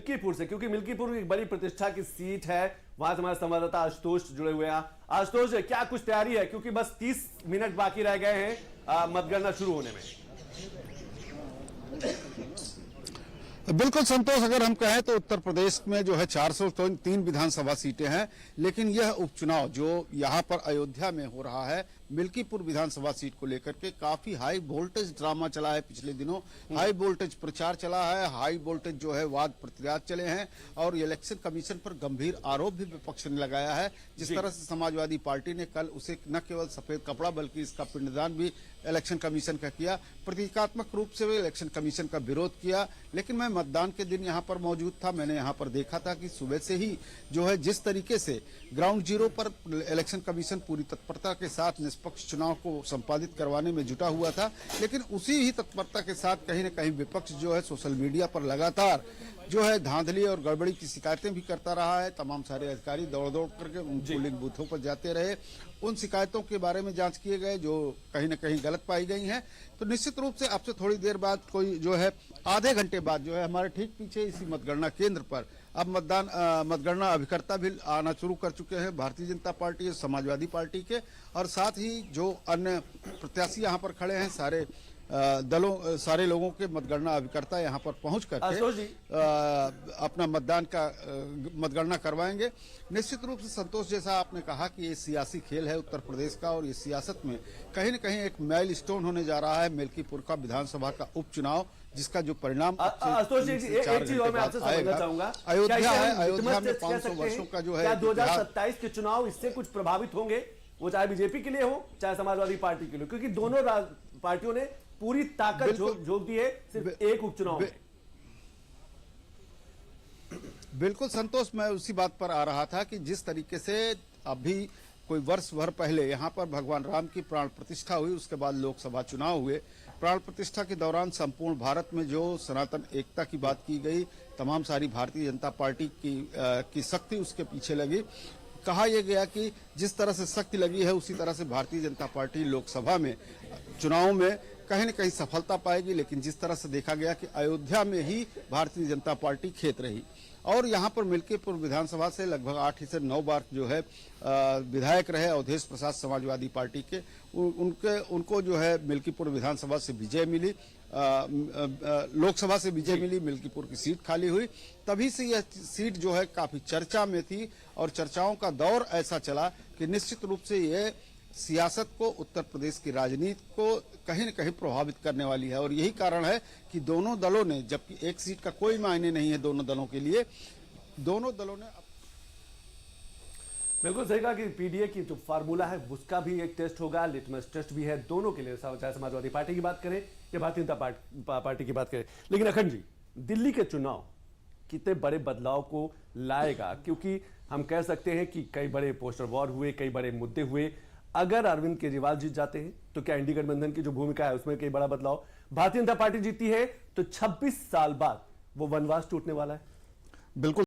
मिल्कीपुर से, क्योंकि मिल्कीपुर एक बड़ी प्रतिष्ठा की सीट है। वहां से हमारे संवाददाता आशुतोष जुड़े हुए हैं। आशुतोष, क्या कुछ तैयारी है, क्योंकि बस 30 मिनट बाकी रह गए हैं मतगणना शुरू होने में? बिल्कुल संतोष, अगर हम कहें तो उत्तर प्रदेश में जो है 403 विधानसभा सीटें हैं, लेकिन यह उपचुनाव जो यहां पर अयोध्या में हो रहा है मिल्कीपुर विधानसभा सीट को लेकर के काफी हाई वोल्टेज ड्रामा चला है। पिछले दिनों हाई वोल्टेज प्रचार चला है, हाई वोल्टेज जो है वाद प्रतिवाद चले हैं और इलेक्शन कमीशन पर गंभीर आरोप भी विपक्ष ने लगाया है। जिस तरह से समाजवादी पार्टी ने कल उसे न केवल सफेद कपड़ा बल्कि इसका पिंडदान भी इलेक्शन कमीशन का किया, प्रतीकात्मक रूप से वे इलेक्शन कमीशन का विरोध किया। लेकिन मैं मतदान के दिन यहाँ पर मौजूद था, मैंने यहाँ पर देखा था कि सुबह से ही जो है जिस तरीके से ग्राउंड जीरो पर इलेक्शन कमीशन पूरी तत्परता के साथ निष्पक्ष चुनाव को संपादित करवाने में जुटा हुआ था, लेकिन उसी ही तत्परता के साथ कहीं न कहीं विपक्ष जो है सोशल मीडिया पर लगातार जो है धांधली और गड़बड़ी की शिकायतें भी करता रहा है। तमाम सारे अधिकारी दौड़ दौड़ करके उन पोलिंग बूथों पर जाते रहे, उन शिकायतों के बारे में जांच किए गए जो कहीं न कहीं गलत पाई गई हैं। तो निश्चित रूप से आपसे थोड़ी देर बाद कोई जो है आधे घंटे बाद जो है हमारे ठीक पीछे इसी मतगणना केंद्र पर अब मतगणना अभिकर्ता भी आना शुरू कर चुके हैं, भारतीय जनता पार्टी, समाजवादी पार्टी के, और साथ ही जो अन्य प्रत्याशी यहाँ पर खड़े हैं सारे लोगों के मतगणना अभिकर्ता यहाँ पर पहुंच करके अपना मतगणना करवाएंगे। निश्चित रूप से संतोष, जैसा आपने कहा कि ये सियासी खेल है उत्तर प्रदेश का और ये सियासत में कहीं न कहीं एक माइलस्टोन होने जा रहा है मिल्कीपुर का विधानसभा का उपचुनाव, जिसका जो परिणाम एक चीज और मैं आपसे समझना चाहूंगा, अयोध्या है, अयोध्या में 500 वर्षों का जो है 2027 के चुनाव इससे कुछ प्रभावित होंगे, वो चाहे बीजेपी के लिए हो चाहे समाजवादी पार्टी के लिए, क्योंकि दोनों पार्टियों ने पूरी ताकत झोंक दी है सिर्फ एक उपचुनाव में। बिल्कुल संतोष, मैं उसी बात पर आ रहा था कि जिस तरीके से अभी कोई वर्ष भर पहले यहाँ पर भगवान राम की प्राण प्रतिष्ठा हुई, उसके बाद लोकसभा चुनाव हुए, प्राण प्रतिष्ठा के दौरान संपूर्ण भारत में जो सनातन एकता की बात की गई, तमाम सारी भारतीय जनता पार्टी की शक्ति उसके पीछे लगी। कहा यह गया कि जिस तरह से शक्ति लगी है उसी तरह से भारतीय जनता पार्टी लोकसभा में चुनाव में कहीं न कहीं सफलता पाएगी, लेकिन जिस तरह से देखा गया कि अयोध्या में ही भारतीय जनता पार्टी खेत रही और यहाँ पर मिल्कीपुर विधानसभा से लगभग 8 से 9 बार जो है विधायक रहे अवधेश प्रसाद समाजवादी पार्टी के, उनको जो है मिल्कीपुर विधानसभा से विजय मिली, लोकसभा से विजय मिली, मिल्कीपुर की सीट खाली हुई। तभी से यह सीट जो है काफी चर्चा में थी और चर्चाओं का दौर ऐसा चला कि निश्चित रूप से यह सियासत को, उत्तर प्रदेश की राजनीति को कहीं न कहीं प्रभावित करने वाली है। और यही कारण है कि दोनों दलों ने, जबकि एक सीट का कोई मायने नहीं है दोनों दलों के लिए, दोनों दलों ने बिल्कुल सही कहा कि पीडीए की जो फार्मूला है उसका भी एक टेस्ट होगा, लिटमस टेस्ट भी है दोनों के लिए, चाहे समाजवादी पार्टी की बात करें या भारतीय जनता पार्टी की बात करें। लेकिन अखंड जी, दिल्ली के चुनाव कितने बड़े बदलाव को लाएगा, क्योंकि हम कह सकते हैं कि कई बड़े पोस्टर वॉर हुए, कई बड़े मुद्दे हुए। अगर अरविंद केजरीवाल जीत जाते हैं तो क्या इंडी गठबंधन की जो भूमिका है उसमें कई बड़ा बदलाव, भारतीय जनता पार्टी जीती है तो 26 साल बाद वो वनवास टूटने वाला है। बिल्कुल